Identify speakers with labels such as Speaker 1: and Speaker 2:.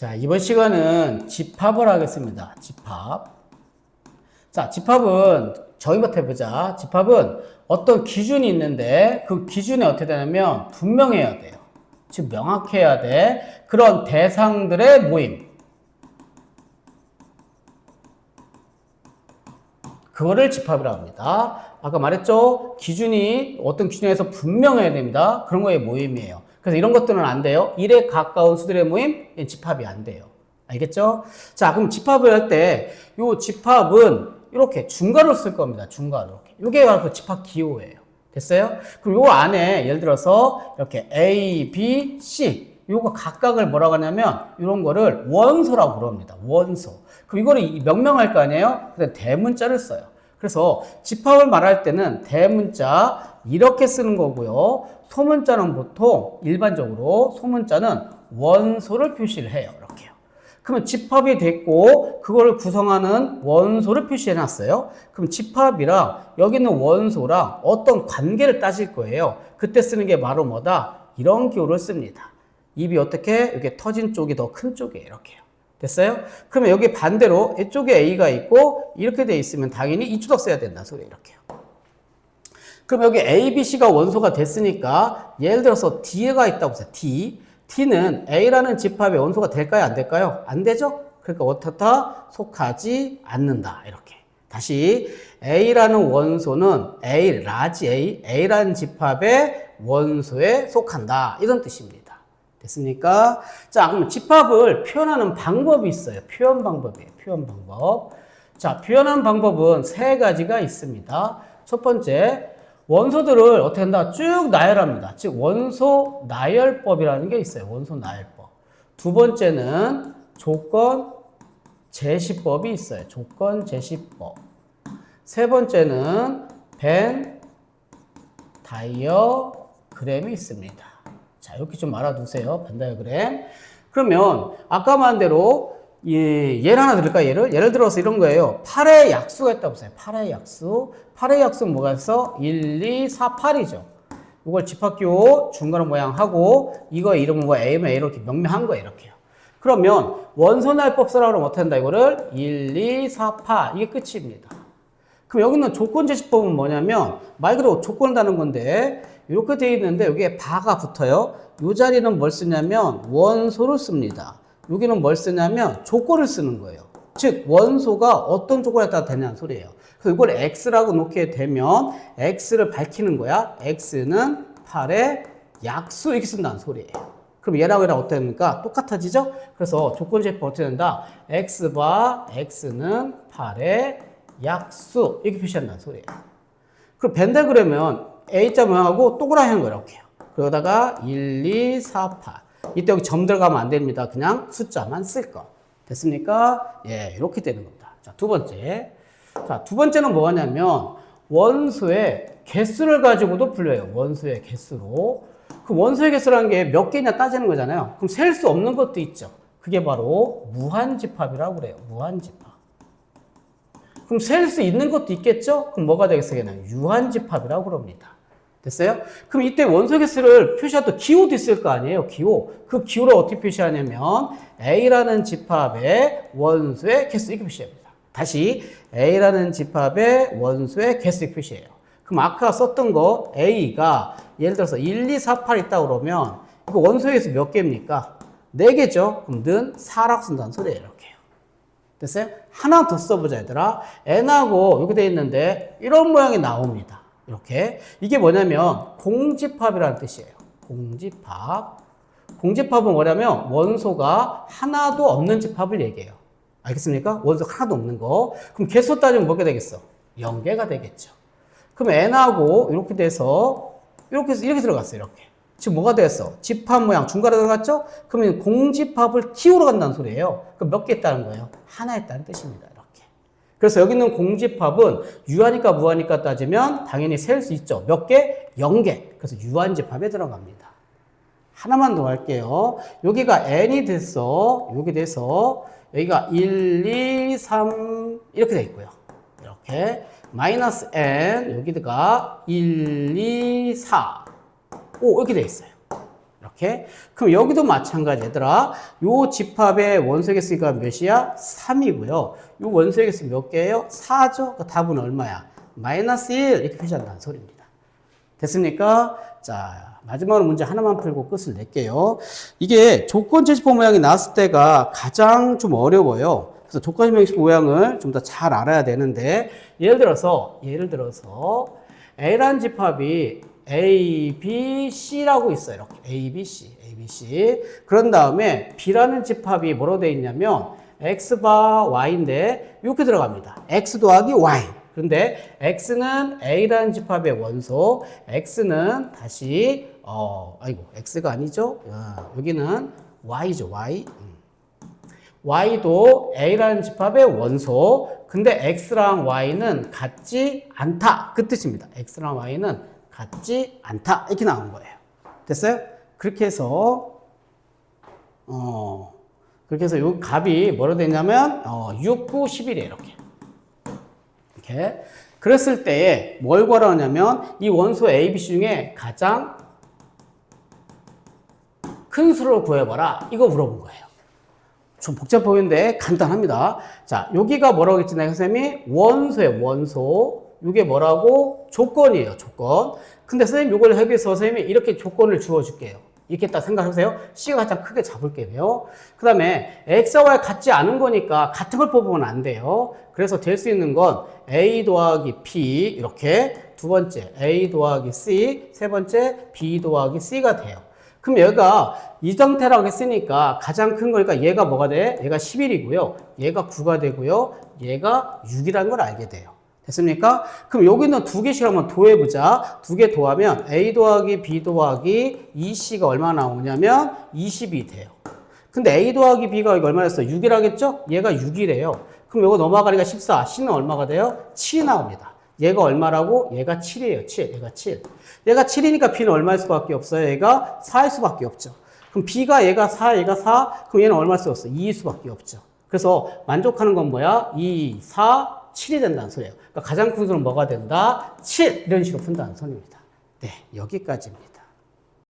Speaker 1: 자, 이번 시간은 집합을 하겠습니다. 집합. 자, 집합은 저희부터 해보자. 집합은 어떤 기준이 있는데 그 기준이 어떻게 되냐면 분명해야 돼요. 즉 명확해야 돼. 그런 대상들의 모임. 그거를 집합이라고 합니다. 아까 말했죠? 기준이 어떤 기준에서 분명해야 됩니다. 그런 거의 모임이에요. 그래서 이런 것들은 안 돼요. 1에 가까운 수들의 모임, 집합이 안 돼요. 알겠죠? 자, 그럼 집합을 할 때, 요 집합은 이렇게 중괄호 쓸 겁니다. 중괄호. 이게 바로 그 집합 기호예요. 됐어요? 그럼 요 안에 예를 들어서 이렇게 A, B, C 요거 각각을 뭐라고 하냐면 이런 거를 원소라고 부릅니다. 원소. 그럼 이거를 명명할 거 아니에요? 그래서 대문자를 써요. 그래서 집합을 말할 때는 대문자 이렇게 쓰는 거고요. 소문자는 보통 일반적으로 소문자는 원소를 표시를 해요. 이렇게요. 그러면 집합이 됐고 그걸 구성하는 원소를 표시해 놨어요. 그럼 집합이랑 여기 있는 원소랑 어떤 관계를 따질 거예요. 그때 쓰는 게 바로 뭐다? 이런 기호를 씁니다. 입이 어떻게? 이렇게 터진 쪽이 더 큰 쪽이에요. 이렇게요. 됐어요? 그러면 여기 반대로 이쪽에 A가 있고 이렇게 돼 있으면 당연히 이 추적 써야 된다 소리 이렇게요. 그럼 여기 A, B, C가 원소가 됐으니까 예를 들어서 D가 있다고 해서 D는 A라는 집합의 원소가 될까요? 안 될까요? 안 되죠? 그러니까 어떻다? 속하지 않는다. 이렇게. 다시 A라는 원소는 A라는 집합의 원소에 속한다. 이런 뜻입니다. 됐습니까? 자, 그럼 집합을 표현하는 방법이 있어요. 표현 방법이에요. 표현 방법. 자, 표현하는 방법은 세 가지가 있습니다. 첫 번째, 원소들을 어떻게 한다? 쭉 나열합니다. 즉, 원소 나열법이라는 게 있어요. 원소 나열법. 두 번째는 조건 제시법이 있어요. 조건 제시법. 세 번째는 벤 다이어그램이 있습니다. 자, 이렇게 좀 알아두세요. 벤 다이어그램. 그러면 아까 말한 대로 예를 하나 들을까요? 예를 들어서 이런 거예요. 8의 약수가 있다고 보세요. 8의 약수. 8의 약수는 뭐가 있어? 1, 2, 4, 8이죠. 이걸 집합기호 중괄호 모양 하고 이거 이름은 뭐 A면 A로 이렇게 명명한 거예요. 이렇게요. 그러면 원소날법 쓰라고 하면 어떻게 한다? 이거를 1, 2, 4, 8 이게 끝입니다. 그럼 여기 있는 조건 제시법은 뭐냐면 말 그대로 조건을 다는 건데 이렇게 되어 있는데 여기에 바가 붙어요. 이 자리는 뭘 쓰냐면 원소를 씁니다. 여기는 뭘 쓰냐면 조건을 쓰는 거예요. 즉 원소가 어떤 조건에 따라 되냐는 소리예요. 그래서 이걸 X라고 놓게 되면 X를 밝히는 거야. X는 8의 약수 이렇게 쓴다는 소리예요. 그럼 얘랑 어떻게 됩니까? 똑같아지죠? 그래서 조건 제법 어떻게 된다? X바 X는 8의 약수 이렇게 표시한다는 소리예요. 그럼 벤다그램은 A자 모양하고 동그라미 하는 거예요. 이렇게요. 그러다가 1, 2, 4, 8. 이때 여기 점 들어가면 안 됩니다. 그냥 숫자만 쓸 거. 됐습니까? 예, 이렇게 되는 겁니다. 자, 두 번째. 자, 두 번째는 뭐냐면 원소의 개수를 가지고도 불려요. 원소의 개수로. 그 원소의 개수라는 게 몇 개냐 따지는 거잖아요. 그럼 셀 수 없는 것도 있죠. 그게 바로 무한집합이라고 그래요. 무한집합. 그럼 셀 수 있는 것도 있겠죠? 그럼 뭐가 되겠어요? 그냥 유한집합이라고 그럽니다. 됐어요? 그럼 이때 원소 개수를 표시할 때 기호도 있을 거 아니에요? 기호. 그 기호를 어떻게 표시하냐면 A라는 집합의 원소의 개수 이렇게 표시합니다. 다시 A라는 집합의 원소의 개수 이렇게 표시해요. 그럼 아까 썼던 거 A가 예를 들어서 1, 2, 4, 8 있다고 그러면 이거 원소의 개수 몇 개입니까? 4개죠? 그럼 는 4라고 쓴다는 소리예요. 이렇게요. 됐어요? 하나 더 써보자 얘들아. N하고 이렇게 돼 있는데 이런 모양이 나옵니다. 이렇게. 이게 뭐냐면 공집합이라는 뜻이에요. 공집합. 공집합은 뭐냐면 원소가 하나도 없는 집합을 얘기해요. 알겠습니까? 원소 하나도 없는 거. 그럼 개수 따지면 뭐게 되겠어? 0개가 되겠죠. 그럼 N하고 이렇게 돼서 이렇게 들어갔어요. 이렇게. 지금 뭐가 됐어? 집합 모양 중괄호 들어갔죠? 그러면 공집합을 키우러 간다는 소리예요. 그럼 몇 개 있다는 거예요? 하나 있다는 뜻입니다. 이렇게. 그래서 여기 있는 공집합은 유한이니까 무한이니까 따지면 당연히 셀 수 있죠. 몇 개? 0개. 그래서 유한집합에 들어갑니다. 하나만 더 할게요. 여기가 n이 됐어. 여기 돼서 여기가 1, 2, 3 이렇게 돼 있고요. 이렇게 마이너스 n 여기다가 1, 2, 4 5 이렇게 돼 있어요. 이렇게. 그럼 여기도 마찬가지 얘들아. 요 집합의 원소의 개수가 몇이야? 3이고요. 요 원소의 개수 몇 개예요? 4죠. 그러니까 답은 얼마야? 마이너스 1 이렇게 표시한다는 소리입니다. 됐습니까? 자, 마지막으로 문제 하나만 풀고 끝을 낼게요. 이게 조건제시법 모양이 나왔을 때가 가장 좀 어려워요. 그래서 조건제시법 모양을 좀 더 잘 알아야 되는데, 예를 들어서 A라는 집합이 A, B, C라고 있어요. 이렇게 A, B, C, A, B, C. 그런 다음에 B라는 집합이 뭐로 되어 있냐면 X 바 Y인데 이렇게 들어갑니다. X 더하기 Y. 그런데 X는 A라는 집합의 원소, X는 다시 X가 아니죠? 여기는 Y죠, Y. Y도 A라는 집합의 원소. 근데 X랑 Y는 같지 않다. 그 뜻입니다. X랑 Y는 같지 않다. 이렇게 나온 거예요. 됐어요? 그렇게 해서 요 값이 뭐로 되냐면 6, 9, 11이에요. 이렇게. 그랬을 때에 뭘 구하라냐면 이 원소 A, B, C 중에 가장 큰 수를 구해봐라. 이거 물어본 거예요. 좀 복잡해 보이는데 간단합니다. 자, 여기가 뭐라고 했지, 내가 선생님이? 원소예요, 원소. 이게 뭐라고? 조건이에요, 조건. 근데 선생님 이걸 하기 위해서 선생님이 이렇게 조건을 주어줄게요. 이렇게 딱 생각하세요. C가 가장 크게 잡을게요. 그 다음에 X와 Y 같지 않은 거니까 같은 걸 뽑으면 안 돼요. 그래서 될 수 있는 건 A 더하기 B 이렇게, 두 번째 A 더하기 C, 세 번째 B 더하기 C가 돼요. 그럼 얘가 이 상태라고 했으니까 가장 큰 거니까 얘가 뭐가 돼? 얘가 11이고요. 얘가 9가 되고요. 얘가 6이라는 걸 알게 돼요. 됐습니까? 그럼 여기는 두 개씩 한번 도해보자. 두 개 도하면 A 더하기 B 더하기 2C가 얼마 나오냐면 20이 돼요. 근데 A 더하기 B가 이거 얼마였어? 6이라겠죠? 얘가 6이래요. 그럼 이거 넘어가니까 14. C는 얼마가 돼요? 7이 나옵니다. 얘가 얼마라고? 얘가 7이에요. 7. 얘가 7. 얘가 7이니까 B는 얼마일 수밖에 없어요? 얘가 4일 수밖에 없죠. 그럼 B가 얘가 4, 얘가 4. 그럼 얘는 얼마일 수 없어? 2일 수밖에 없죠. 그래서 만족하는 건 뭐야? 2, 4, 7이 된다는 소리예요. 그러니까 가장 큰 수는 뭐가 된다? 7! 이런 식으로 푼다는 소리입니다. 네, 여기까지입니다.